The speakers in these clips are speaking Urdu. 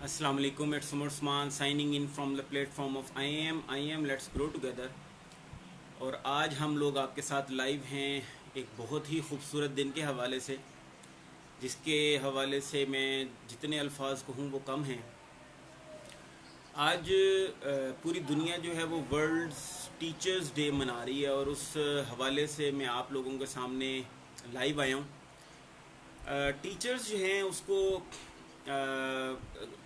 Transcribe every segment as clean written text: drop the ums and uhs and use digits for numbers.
Assalamu alaikum, it's Umar Usman signing in from the platform of I am Let's Grow Together। اور آج ہم لوگ آپ کے ساتھ لائیو ہیں ایک بہت ہی خوبصورت دن کے حوالے سے، جس کے حوالے سے میں جتنے الفاظ کہوں وہ کم ہیں۔ آج پوری دنیا جو ہے وہ ورلڈ ٹیچرز ڈے منا رہی ہے، اور اس حوالے سے میں آپ لوگوں کے سامنے لائیو آیا ہوں۔ ٹیچرز جو ہیں اس کو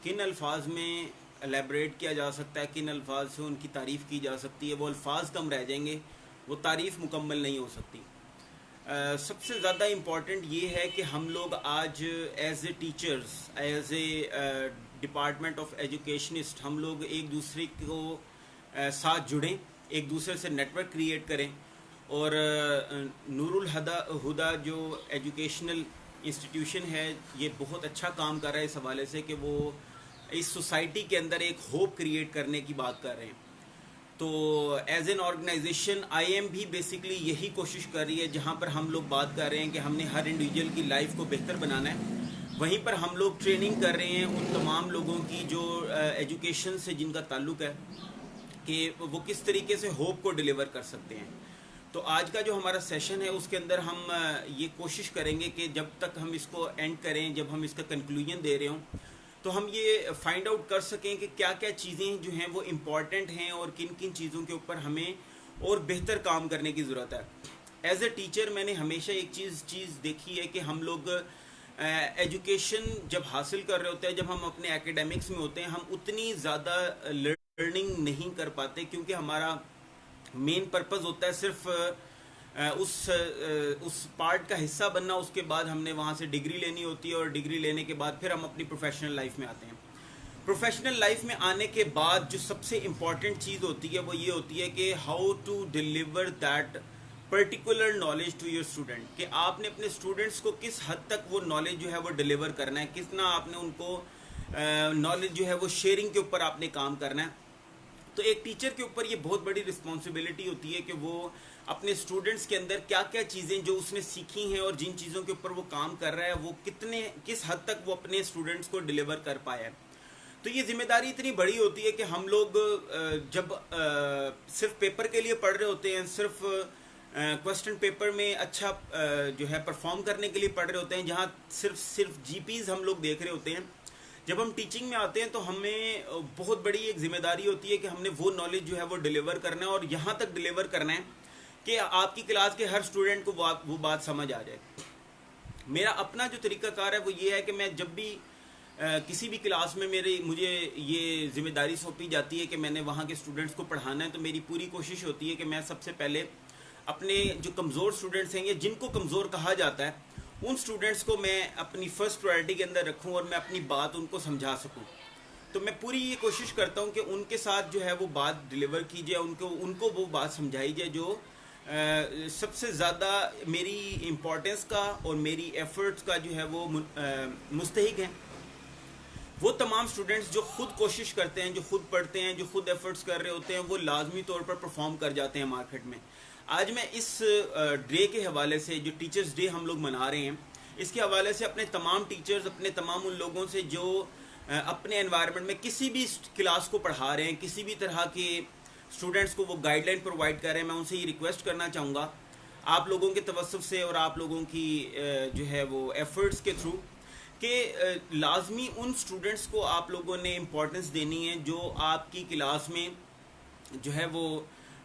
کن الفاظ میں الیبریٹ کیا جا سکتا ہے، کن الفاظ سے ان کی تعریف کی جا سکتی ہے، وہ الفاظ کم رہ جائیں گے، وہ تعریف مکمل نہیں ہو سکتی۔ سب سے زیادہ امپورٹنٹ یہ ہے کہ ہم لوگ آج as a teachers, as a department of educationist, ہم لوگ ایک دوسرے کو ساتھ جڑیں، ایک دوسرے سے نیٹ ورک کریٹ کریں، اور نور الہدا جو ایجوکیشنل انسٹیٹیوشن ہے یہ بہت اچھا کام کر رہا ہے اس حوالے سے کہ وہ اس سوسائٹی کے اندر ایک ہوپ کریٹ کرنے کی بات کر رہے ہیں۔ تو as an organization I am بھی بیسکلی یہی کوشش کر رہی ہے، جہاں پر ہم لوگ بات کر رہے ہیں کہ ہم نے ہر انڈیویجول کی لائف کو بہتر بنانا ہے، وہیں پر ہم لوگ ٹریننگ کر رہے ہیں ان تمام لوگوں کی جو ایجوکیشن سے جن کا تعلق ہے کہ وہ کس طریقے سے ہوپ کو ڈیلیور کر سکتے ہیں۔ تو آج کا جو ہمارا سیشن ہے اس کے اندر ہم یہ کوشش کریں گے کہ جب تک ہم اس کو اینڈ کریں، جب ہم اس کا کنکلوژن دے رہے ہوں، تو ہم یہ فائنڈ آؤٹ کر سکیں کہ کیا کیا چیزیں جو ہیں وہ امپورٹنٹ ہیں، اور کن کن چیزوں کے اوپر ہمیں اور بہتر کام کرنے کی ضرورت ہے۔ ایز اے ٹیچر میں نے ہمیشہ ایک چیز دیکھی ہے کہ ہم لوگ ایجوکیشن جب حاصل کر رہے ہوتے ہیں، جب ہم اپنے ایکیڈیمکس میں ہوتے ہیں، ہم اتنی زیادہ لرننگ نہیں کر پاتے، کیونکہ ہمارا مین پرپز ہوتا ہے صرف اس پارٹ کا حصہ بننا، اس کے بعد ہم نے وہاں سے ڈگری لینی ہوتی ہے، اور ڈگری لینے کے بعد پھر ہم اپنی پروفیشنل لائف میں آتے ہیں۔ پروفیشنل لائف میں آنے کے بعد جو سب سے امپورٹنٹ چیز ہوتی ہے وہ یہ ہوتی ہے کہ how to deliver that particular knowledge to your student, کہ آپ نے اپنے اسٹوڈنٹس کو کس حد تک وہ نالج جو ہے وہ ڈیلیور کرنا ہے، کتنا آپ نے ان کو نالج جو ہے وہ شیئرنگ کے اوپر آپ نے کام کرنا ہے۔ تو ایک ٹیچر کے اوپر یہ بہت بڑی رسپانسبلٹی ہوتی ہے کہ وہ اپنے اسٹوڈنٹس کے اندر کیا کیا چیزیں جو اس نے سیکھی ہیں اور جن چیزوں کے اوپر وہ کام کر رہا ہے وہ کس حد تک وہ اپنے اسٹوڈنٹس کو ڈیلیور کر پایا ہے۔ تو یہ ذمہ داری اتنی بڑی ہوتی ہے کہ ہم لوگ جب صرف پیپر کے لیے پڑھ رہے ہوتے ہیں، صرف کوسچن پیپر میں اچھا جو ہے پرفارم کرنے کے لیے پڑھ رہے ہوتے ہیں، جہاں صرف جی پیز ہم لوگ دیکھ رہے ہوتے ہیں، جب ہم ٹیچنگ میں آتے ہیں تو ہمیں بہت بڑی ایک ذمہ داری ہوتی ہے کہ ہم نے وہ نالج جو ہے وہ ڈیلیور کرنا ہے، اور یہاں تک ڈیلیور کرنا ہے کہ آپ کی کلاس کے ہر اسٹوڈنٹ کو وہ بات سمجھ آ جائے۔ میرا اپنا جو طریقہ کار ہے وہ یہ ہے کہ میں جب بھی کسی بھی کلاس میں مجھے یہ ذمہ داری سونپی جاتی ہے کہ میں نے وہاں کے اسٹوڈنٹس کو پڑھانا ہے، تو میری پوری کوشش ہوتی ہے کہ میں سب سے پہلے اپنے جو کمزور اسٹوڈنٹس ہیں یا جن کو کمزور کہا جاتا ہے، ان سٹوڈنٹس کو میں اپنی فرسٹ پرائرٹی کے اندر رکھوں اور میں اپنی بات ان کو سمجھا سکوں۔ تو میں پوری یہ کوشش کرتا ہوں کہ ان کے ساتھ جو ہے وہ بات ڈیلیور کی جائے، ان کو وہ بات سمجھائی جائے جو سب سے زیادہ میری امپورٹنس کا اور میری ایفرٹس کا جو ہے وہ مستحق ہیں۔ وہ تمام سٹوڈنٹس جو خود کوشش کرتے ہیں، جو خود پڑھتے ہیں، جو خود ایفرٹس کر رہے ہوتے ہیں، وہ لازمی طور پر پرفارم کر جاتے ہیں مارکیٹ میں۔ آج میں اس ڈے کے حوالے سے، جو ٹیچرز ڈے ہم لوگ منا رہے ہیں، اس کے حوالے سے اپنے تمام ٹیچرز، اپنے تمام ان لوگوں سے جو اپنے انوائرمنٹ میں کسی بھی کلاس کو پڑھا رہے ہیں، کسی بھی طرح کے اسٹوڈنٹس کو وہ گائیڈ لائن پرووائڈ کر رہے ہیں، میں ان سے یہ ریکویسٹ کرنا چاہوں گا آپ لوگوں کے توسط سے اور آپ لوگوں کی جو ہے وہ ایفرٹس کے تھرو، کہ لازمی ان اسٹوڈنٹس کو آپ لوگوں نے امپورٹنس دینی ہے جو آپ کی کلاس میں جو ہے وہ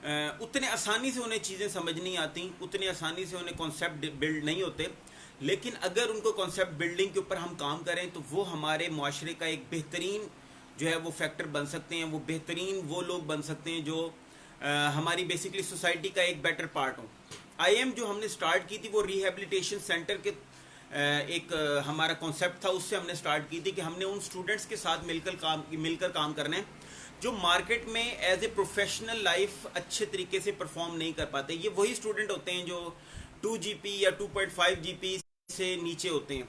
اتنے آسانی سے انہیں چیزیں سمجھ نہیں آتی، اتنے آسانی سے انہیں کانسیپٹ بلڈ نہیں ہوتے، لیکن اگر ان کو کانسیپٹ بلڈنگ کے اوپر ہم کام کریں تو وہ ہمارے معاشرے کا ایک بہترین جو ہے وہ فیکٹر بن سکتے ہیں، وہ بہترین وہ لوگ بن سکتے ہیں جو ہماری بیسکلی سوسائٹی کا ایک better part who. I am جو ہم نے سٹارٹ کی تھی وہ ریہیبلیٹیشن سینٹر کے ایک ہمارا کانسیپٹ تھا، اس سے ہم نے سٹارٹ کی تھی کہ ہم نے ان سٹوڈنٹس کے ساتھ مل کر کام کرنا ہے جو مارکیٹ میں ایز اے پروفیشنل لائف اچھے طریقے سے پرفارم نہیں کر پاتے۔ یہ وہی اسٹوڈنٹ ہوتے ہیں جو 2 جی پی یا 2.5 جی پی سے نیچے ہوتے ہیں،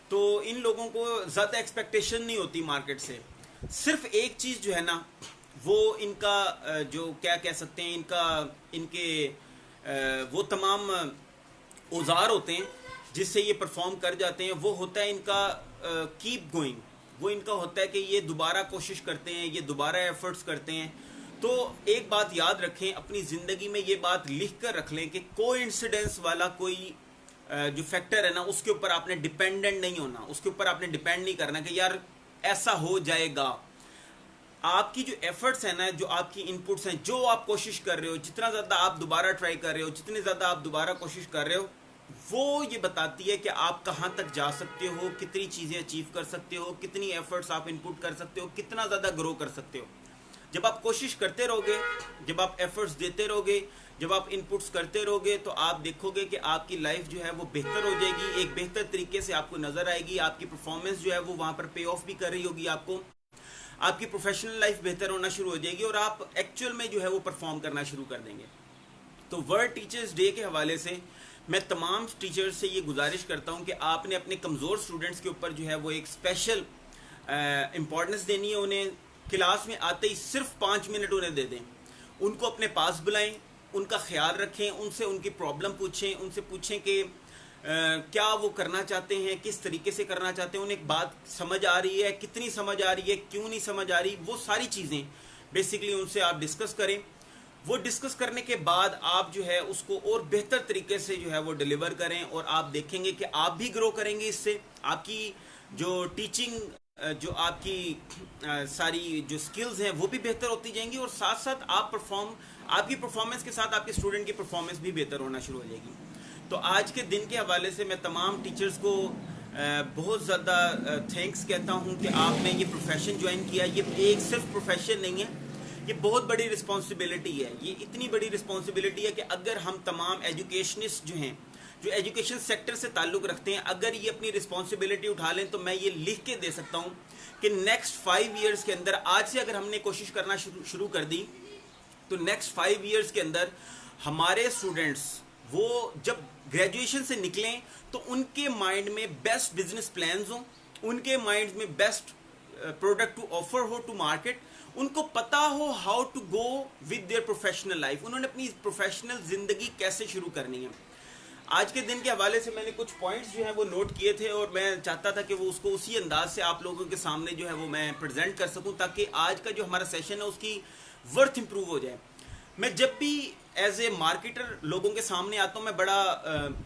تو ان لوگوں کو زیادہ ایکسپیکٹیشن نہیں ہوتی مارکیٹ سے۔ صرف ایک چیز جو ہے نا، وہ ان کا جو کیا کہہ سکتے ہیں، ان کے وہ تمام اوزار ہوتے ہیں جس سے یہ پرفارم کر جاتے ہیں، وہ ہوتا ہے ان کا کیپ گوئنگ، وہ ان کا ہوتا ہے کہ یہ دوبارہ کوشش کرتے ہیں, یہ دوبارہ ایفرٹس کرتے ہیں. تو ایک بات یاد رکھیں, اپنی زندگی میں یہ بات لکھ کر رکھ لیں کہ کوئی انسیڈنس والا کوئی جو فیکٹر ہے نا, اس کے اوپر آپ نے ڈیپینڈنٹ نہیں ہونا, اس کے اوپر آپ نے ڈیپینڈ نہیں کرنا کہ یار ایسا ہو جائے گا. آپ کی جو ایفرٹس ہیں نا, جو آپ کی انپٹس ہیں, جو آپ کوشش کر رہے ہو, جتنا زیادہ آپ دوبارہ ٹرائی کر رہے ہو, جتنے زیادہ آپ دوبارہ کوشش کر رہے ہو, وہ یہ بتاتی ہے کہ آپ کہاں تک جا سکتے ہو, کتنی چیزیں اچیو کر سکتے ہو, کتنی ایفرٹس آپ انپٹ کر سکتے ہو, کتنا زیادہ گرو کر سکتے ہو. جب آپ کوشش کرتے رہو گے, جب آپ ایفرٹس دیتے رہو گے, جب آپ انپٹس کرتے رہو گے, تو آپ دیکھو گے کہ آپ کی لائف جو ہے وہ بہتر ہو جائے گی, ایک بہتر طریقے سے آپ کو نظر آئے گی. آپ کی پرفارمنس جو ہے وہ وہاں پر پے آف بھی کر رہی ہوگی آپ کو, آپ کی پروفیشنل لائف بہتر ہونا شروع ہو جائے گی, اور آپ ایکچوئل میں جو ہے وہ پرفارم کرنا شروع کر دیں گے. تو ورلڈ ٹیچرز ڈے کے حوالے سے میں تمام ٹیچرز سے یہ گزارش کرتا ہوں کہ آپ نے اپنے کمزور اسٹوڈنٹس کے اوپر جو ہے وہ ایک اسپیشل امپورٹنس دینی ہے. انہیں کلاس میں آتے ہی صرف 5 منٹ انہیں دے دیں, ان کو اپنے پاس بلائیں, ان کا خیال رکھیں, ان سے ان کی پرابلم پوچھیں, ان سے پوچھیں کہ کیا وہ کرنا چاہتے ہیں, کس طریقے سے کرنا چاہتے ہیں, انہیں ایک بات سمجھ آ رہی ہے, کتنی سمجھ آ رہی ہے, کیوں نہیں سمجھ آ رہی, وہ ساری چیزیں بیسیکلی ان سے آپ ڈسکس کریں. وہ ڈسکس کرنے کے بعد آپ جو ہے اس کو اور بہتر طریقے سے جو ہے وہ ڈیلیور کریں, اور آپ دیکھیں گے کہ آپ بھی گرو کریں گے. اس سے آپ کی جو ٹیچنگ, جو آپ کی ساری جو سکلز ہیں وہ بھی بہتر ہوتی جائیں گی, اور ساتھ ساتھ آپ کی پرفارمنس کے ساتھ آپ کے اسٹوڈنٹ کی پرفارمنس بھی بہتر ہونا شروع ہو جائے گی. تو آج کے دن کے حوالے سے میں تمام ٹیچرز کو بہت زیادہ تھینکس کہتا ہوں کہ آپ نے یہ پروفیشن جوائن کیا. یہ ایک صرف پروفیشن نہیں ہے, یہ بہت بڑی رسپانسبلٹی ہے. یہ اتنی بڑی رسپانسبلٹی ہے کہ اگر ہم تمام ایجوکیشنسٹ جو ہیں, جو ایجوکیشن سیکٹر سے تعلق رکھتے ہیں, اگر یہ اپنی رسپانسبلٹی اٹھا لیں, تو میں یہ لکھ کے دے سکتا ہوں کہ نیکسٹ 5 ایئرس کے اندر, آج سے اگر ہم نے کوشش کرنا شروع کر دی, تو نیکسٹ 5 ایئرس کے اندر ہمارے اسٹوڈنٹس وہ جب گریجویشن سے نکلیں تو ان کے مائنڈ میں بیسٹ بزنس پلانز ہوں, ان کے مائنڈ میں بیسٹ پروڈکٹ ٹو آفر ہو ٹو مارکیٹ, ان کو پتا ہو how to go with their professional life, انہوں نے اپنی پروفیشنل زندگی کیسے شروع کرنی ہے. آج کے دن کے حوالے سے میں نے کچھ پوائنٹس جو ہیں وہ نوٹ کیے تھے, اور میں چاہتا تھا کہ وہ اس کو اسی انداز سے آپ لوگوں کے سامنے جو ہے وہ میں پریزنٹ کر سکوں, تاکہ آج کا جو ہمارا سیشن ہے اس کی ورتھ امپروو ہو جائے. میں جب بھی ایز اے مارکیٹر لوگوں کے سامنے آتا ہوں, میں بڑا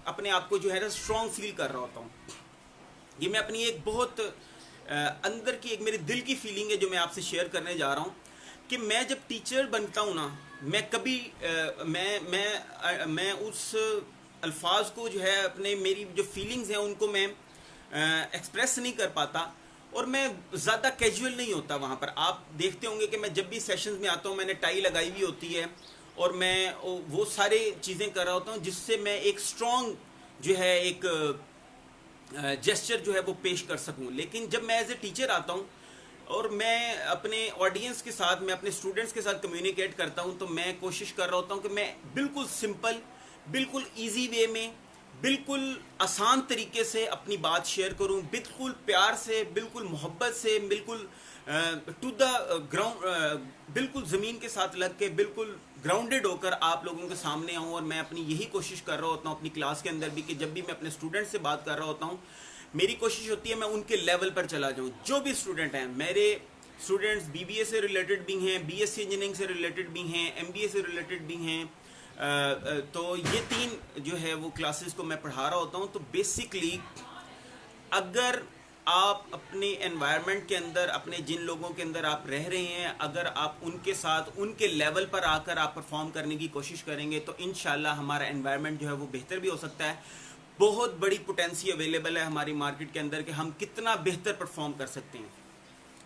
اپنے آپ کو جو ہے نا اسٹرانگ فیل کر رہا ہوتا ہوں. یہ میں اپنی ایک بہت اندر کی ایک میرے دل کی فیلنگ ہے جو میں آپ سے شیئر کرنے جا رہا ہوں, کہ میں جب ٹیچر بنتا ہوں نا, میں کبھی میں اس الفاظ کو جو ہے اپنے, میری جو فیلنگز ہیں ان کو میں ایکسپریس نہیں کر پاتا, اور میں زیادہ کیجول نہیں ہوتا وہاں پر. آپ دیکھتے ہوں گے کہ میں جب بھی سیشنز میں آتا ہوں, میں نے ٹائی لگائی ہوئی ہوتی ہے, اور میں وہ سارے چیزیں کر رہا ہوتا ہوں جس سے میں ایک اسٹرانگ جو ہے ایک جیسچر جو ہے وہ پیش کر سکوں. لیکن جب میں ایز اے ٹیچر آتا ہوں اور میں اپنے آڈینس کے ساتھ, میں اپنے اسٹوڈنٹس کے ساتھ کمیونیکیٹ کرتا ہوں, تو میں کوشش کر رہا ہوتا ہوں کہ میں بالکل سمپل, بالکل ایزی وے میں, بالکل آسان طریقے سے اپنی بات شیئر کروں, بالکل پیار سے, بالکل محبت سے, بالکل ٹو دا گراؤنڈ, بالکل زمین کے ساتھ لگ کے, بالکل گراؤنڈڈ ہو کر آپ لوگوں کے سامنے آؤں. اور میں اپنی یہی کوشش کر رہا ہوتا ہوں اپنی کلاس کے اندر بھی, کہ جب بھی میں اپنے اسٹوڈنٹ سے بات کر رہا ہوتا ہوں, میری کوشش ہوتی ہے میں ان کے لیول پر چلا جاؤں. جو بھی اسٹوڈنٹ ہیں, میرے اسٹوڈنٹس بی بی اے سے ریلیٹڈ بھی ہیں, بی ایس سی انجینئرنگ سے ریلیٹڈ بھی ہیں, ایم بی اے سے ریلیٹڈ بھی ہیں, تو یہ 3 جو ہے وہ کلاسز کو میں پڑھا رہا ہوتا ہوں. تو بیسکلی اگر آپ اپنے انوائرمنٹ کے اندر, اپنے جن لوگوں کے اندر آپ رہ رہے ہیں, اگر آپ ان کے ساتھ ان کے لیول پر آ کر آپ پرفارم کرنے کی کوشش کریں گے, تو انشاءاللہ ہمارا انوائرمنٹ جو ہے وہ بہتر بھی ہو سکتا ہے. بہت بڑی پوٹینسی اویلیبل ہے ہماری مارکیٹ کے اندر کہ ہم کتنا بہتر پرفارم کر سکتے ہیں.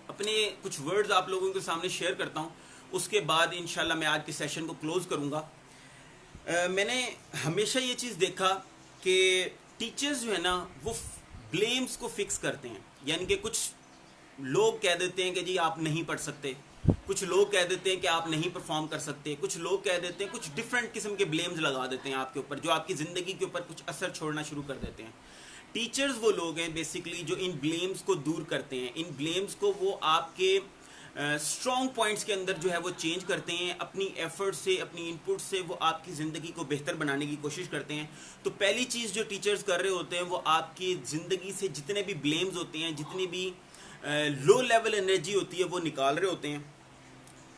اپنے کچھ ورڈز آپ لوگوں کے سامنے شیئر کرتا ہوں, اس کے بعد انشاءاللہ میں آج کے سیشن کو کلوز کروں گا. میں نے ہمیشہ یہ چیز دیکھا کہ ٹیچرز جو ہے نا وہ بلیمز کو فکس کرتے ہیں. یعنی کہ کچھ لوگ کہہ دیتے ہیں کہ جی آپ نہیں پڑھ سکتے, کچھ لوگ کہہ دیتے ہیں کہ آپ نہیں پرفارم کر سکتے, کچھ لوگ کہہ دیتے ہیں, کچھ ڈفرینٹ قسم کے بلیمز لگا دیتے ہیں آپ کے اوپر, جو آپ کی زندگی کے اوپر کچھ اثر چھوڑنا شروع کر دیتے ہیں. ٹیچرز وہ لوگ ہیں بیسیکلی جو ان بلیمز کو دور کرتے ہیں. ان بلیمز کو وہ آپ کے اسٹرانگ پوائنٹس کے اندر جو ہے وہ چینج کرتے ہیں, اپنی ایفرٹ سے, اپنی انپٹ سے وہ آپ کی زندگی کو بہتر بنانے کی کوشش کرتے ہیں. تو پہلی چیز جو ٹیچرز کر رہے ہوتے ہیں وہ آپ کی زندگی سے جتنے بھی بلیمز ہوتے ہیں, جتنی بھی لو لیول انرجی ہوتی ہے وہ نکال رہے ہوتے ہیں.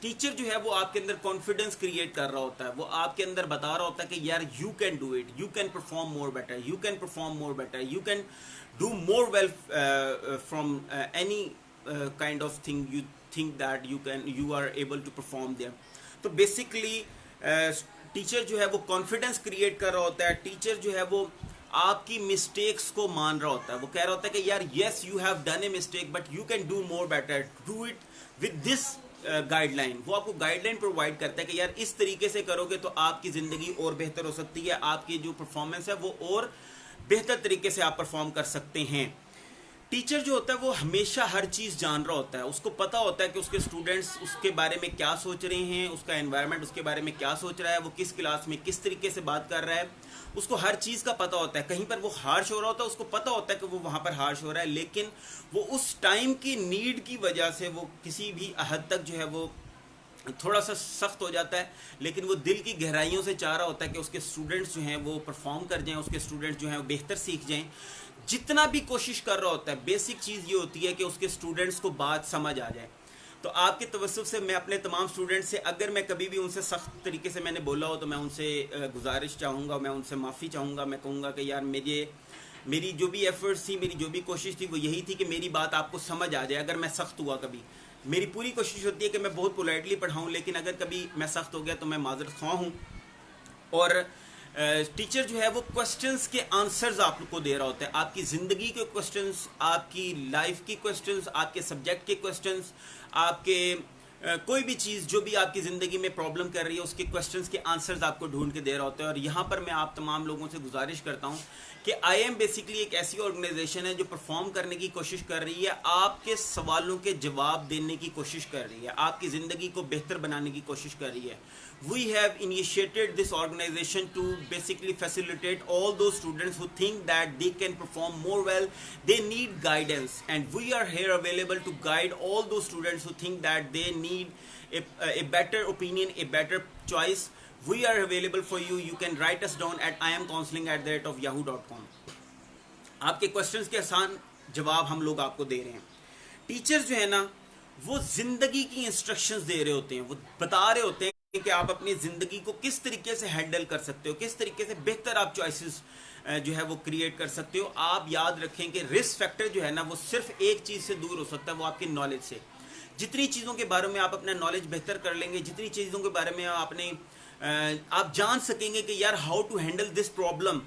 ٹیچر جو ہے وہ آپ کے اندر کانفیڈنس کریٹ کر رہا ہوتا ہے, وہ آپ کے اندر بتا رہا ہوتا ہے کہ یار you can do it, you can perform more better, you can perform more better, you can do more well from any kind of thing you think that you are able to perform there. تو بیسکلی ٹیچر جو ہے وہ کانفیڈنس کریٹ کر رہا ہوتا ہے. ٹیچر جو ہے وہ آپ کی مسٹیکس کو مان رہا ہوتا ہے, وہ کہہ رہا ہوتا ہے کہ یار yes you have done a mistake but you can do more better, do it with this guide line. وہ آپ کو گائیڈ لائن پرووائڈ کرتا ہے کہ یار اس طریقے سے کرو گے تو آپ کی زندگی اور بہتر ہو سکتی ہے, آپ کی جو پرفارمنس ہے وہ اور بہتر طریقے سے آپ پرفارم کر سکتے ہیں. ٹیچر جو ہوتا ہے وہ ہمیشہ ہر چیز جان رہا ہوتا ہے, اس کو پتا ہوتا ہے کہ اس کے اسٹوڈنٹس اس کے بارے میں کیا سوچ رہے ہیں, اس کا انوائرمنٹ اس کے بارے میں کیا سوچ رہا ہے, وہ کس کلاس میں کس طریقے سے بات کر رہا ہے, اس کو ہر چیز کا پتا ہوتا ہے. کہیں پر وہ ہارش ہو رہا ہوتا ہے, اس کو پتا ہوتا ہے کہ وہ وہاں پر ہارش ہو رہا ہے, لیکن وہ اس ٹائم کی نیڈ کی وجہ سے وہ کسی بھی حد تک جو ہے وہ تھوڑا سا سخت ہو جاتا ہے, لیکن وہ دل کی گہرائیوں سے چاہ رہا ہوتا ہے کہ اس کے اسٹوڈنٹس جو ہیں وہ پرفارم کر جائیں, اس کے اسٹوڈنٹس جو ہیں وہ بہتر سیکھ جائیں. جتنا بھی کوشش کر رہا ہوتا ہے, بیسک چیز یہ ہوتی ہے کہ اس کے اسٹوڈنٹس کو بات سمجھ آ جائے. تو آپ کے توسط سے میں اپنے تمام اسٹوڈنٹس سے, اگر میں کبھی بھی ان سے سخت طریقے سے میں نے بولا ہو تو میں ان سے گزارش چاہوں گا, میں ان سے معافی چاہوں گا. میں کہوں گا کہ یار میری جو بھی ایفرٹس تھی, میری جو بھی کوشش تھی وہ یہی تھی کہ میری بات آپ کو سمجھ آ جائے. اگر میں سخت ہوا کبھی, میری پوری کوشش ہوتی ہے کہ میں بہت پولائٹلی پڑھاؤں, لیکن اگر کبھی میں سخت ہو گیا تو میں معذرت خواہ ہوں. اور ٹیچر جو ہے وہ کوسچنس کے آنسرز آپ کو دے رہا ہوتا ہے, آپ کی زندگی کے کوسچنس, آپ کی لائف کی کوسچنس, آپ کے سبجیکٹ کے کوسچنس, آپ کے کوئی بھی چیز جو بھی آپ کی زندگی میں پرابلم کر رہی ہے اس کے کوسچنس کے آنسرز آپ کو ڈھونڈ کے دے رہا ہوتا ہے. اور یہاں پر میں آپ تمام لوگوں سے گزارش کرتا ہوں کہ آئی ایم بیسکلی ایک ایسی آرگنائزیشن ہے جو پرفارم کرنے کی کوشش کر رہی ہے, آپ کے سوالوں کے جواب دینے کی کوشش کر رہی ہے, آپ کی زندگی کو بہتر بنانے کی کوشش کر رہی ہے. We have initiated this organization to basically facilitate all those students who think that they can perform more well, they need guidance, and we are here available to guide all those students who think that they need a better opinion, a better choice. We are available for you. You can write us down at iamcounseling@yahoo.com. آپ کے کوسچنس کے آسان جواب ہم لوگ آپ کو دے رہے ہیں. ٹیچر جو ہے نا وہ زندگی کی انسٹرکشنز دے رہے ہوتے ہیں, وہ بتا رہے ہوتے ہیں کہ آپ اپنی زندگی کو کس طریقے سے ہینڈل کر سکتے ہو, کس طریقے سے بہتر آپ چوائسز جو ہے وہ کریٹ کر سکتے ہو. آپ یاد رکھیں کہ رسک فیکٹر جو ہے نا وہ صرف ایک چیز سے دور ہو سکتا ہے, وہ آپ کی نالج سے. جتنی چیزوں کے بارے میں آپ اپنا نالج بہتر کر لیں گے, جتنی چیزوں کے بارے میں آپ جان سکیں گے کہ یار how to handle this problem,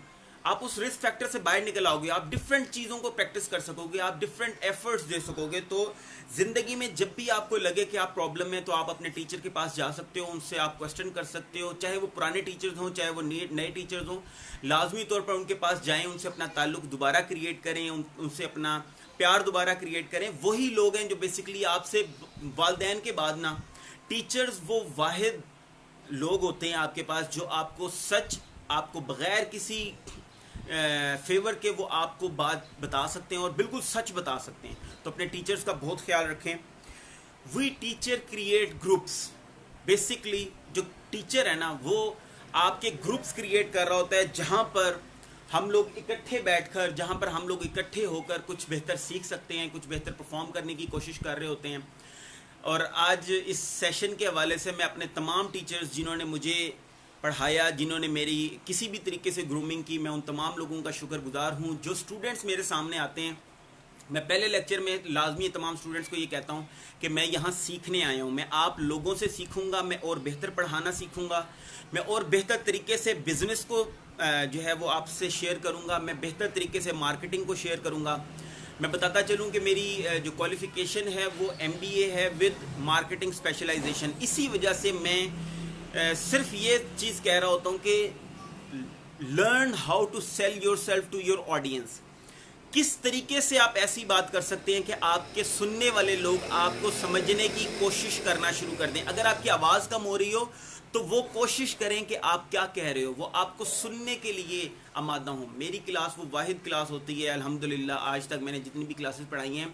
آپ اس رسک فیکٹر سے باہر نکل آؤ گے, آپ ڈفرینٹ چیزوں کو پریکٹس کر سکو گے, آپ ڈفرینٹ ایفرٹس دے سکو گے. تو زندگی میں جب بھی آپ کو لگے کہ آپ پرابلم میں, تو آپ اپنے ٹیچر کے پاس جا سکتے ہو, ان سے آپ کوسچن کر سکتے ہو, چاہے وہ پرانے ٹیچرز ہوں چاہے وہ نئے ٹیچرز ہوں. لازمی طور پر ان کے پاس جائیں, ان سے اپنا تعلق دوبارہ کریٹ کریں, ان سے اپنا پیار دوبارہ کریٹ کریں. وہی لوگ ہیں جو بیسکلی آپ سے والدین کے بعد نا, ٹیچرز وہ واحد لوگ ہوتے ہیں آپ کے پاس جو آپ کو سچ, آپ کو بغیر کسی فیور کے وہ آپ کو بات بتا سکتے ہیں اور بالکل سچ بتا سکتے ہیں. تو اپنے ٹیچرز کا بہت خیال رکھیں. وی ٹیچر کریٹ گروپس. بیسکلی جو ٹیچر ہے نا وہ آپ کے گروپس کریٹ کر رہا ہوتا ہے, جہاں پر ہم لوگ اکٹھے بیٹھ کر, جہاں پر ہم لوگ اکٹھے ہو کر کچھ بہتر سیکھ سکتے ہیں, کچھ بہتر پرفارم کرنے کی کوشش کر رہے ہوتے ہیں. اور آج اس سیشن کے حوالے سے میں اپنے تمام ٹیچرز جنہوں نے مجھے پڑھایا, جنہوں نے میری کسی بھی طریقے سے گرومنگ کی, میں ان تمام لوگوں کا شکر گزار ہوں. جو اسٹوڈنٹس میرے سامنے آتے ہیں, میں پہلے لیکچر میں لازمی تمام اسٹوڈنٹس کو یہ کہتا ہوں کہ میں یہاں سیکھنے آیا ہوں, میں آپ لوگوں سے سیکھوں گا, میں اور بہتر پڑھانا سیکھوں گا, میں اور بہتر طریقے سے بزنس کو جو ہے وہ آپ سے شیئر کروں گا, میں بہتر طریقے سے مارکیٹنگ کو شیئر کروں گا. میں بتاتا چلوں کہ میری جو کوالیفیکیشن ہے وہ MBA ہے ود مارکیٹنگ اسپیشلائزیشن. اسی وجہ سے میں صرف یہ چیز کہہ رہا ہوتا ہوں کہ learn how to sell yourself to your audience. کس طریقے سے آپ ایسی بات کر سکتے ہیں کہ آپ کے سننے والے لوگ آپ کو سمجھنے کی کوشش کرنا شروع کر دیں. اگر آپ کی آواز کم ہو رہی ہو تو وہ کوشش کریں کہ آپ کیا کہہ رہے ہو, وہ آپ کو سننے کے لیے آمادہ ہوں. میری کلاس وہ واحد کلاس ہوتی ہے الحمدللہ, آج تک میں نے جتنی بھی کلاسز پڑھائی ہیں,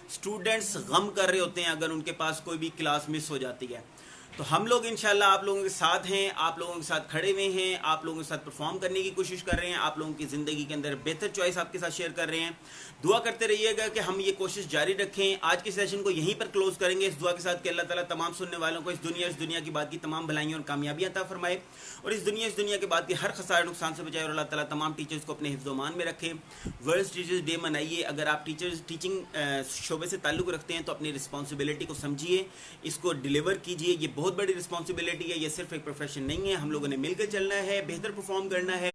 اسٹوڈنٹس غم کر رہے ہوتے ہیں اگر ان کے پاس کوئی بھی کلاس مس ہو جاتی ہے. تو ہم لوگ انشاءاللہ آپ لوگوں کے ساتھ ہیں، آپ لوگوں کے ساتھ کھڑے ہوئے ہیں، آپ لوگوں کے ساتھ پرفارم کرنے کی کوشش کر رہے ہیں، آپ لوگوں کی زندگی کے اندر بہتر چوائس آپ کے ساتھ شیئر کر رہے ہیں. دعا کرتے رہیے گا کہ ہم یہ کوشش جاری رکھیں. آج کے سیشن کو یہیں پر کلوز کریں گے اس دعا کے ساتھ کہ اللہ تعالیٰ تمام سننے والوں کو اس دنیا کی بات کی تمام بھلائیاں اور کامیابیاں عطا فرمائے، اور اس دنیا کے بعد کی ہر خسارے نقصان سے بچائے، اور اللہ تعالیٰ تمام ٹیچرز کو اپنے حفظ و امان میں رکھے. ورلڈ ٹیچرز ڈے منائیے. اگر آپ ٹیچنگ شعبے سے تعلق رکھتے ہیں تو اپنی رسپانسبلٹی کو سمجھیے، اس کو ڈیلیور کیجیے. یہ بہت بڑی رسپانسبلٹی ہے، یہ صرف ایک پروفیشن نہیں ہے. ہم لوگوں نے مل کر چلنا ہے، بہتر پرفارم کرنا ہے.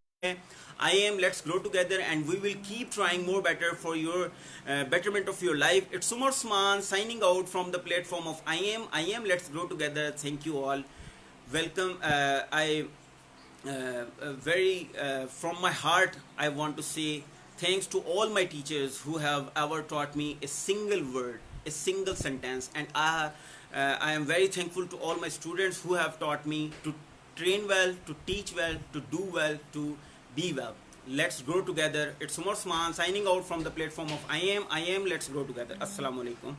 I am, let's grow together and we will keep trying more better for your betterment of your life. It's Umar Usman signing out from the platform of I am, let's grow together. Thank you all. Welcome. Very from my heart I want to say thanks to all my teachers who have ever taught me a single word, a single sentence, and I am very thankful to all my students who have taught me to train well, to teach well, to do well, to be well. Let's grow together. It's Umar Usman signing out from the platform of I am, let's grow together. Assalamu alaikum.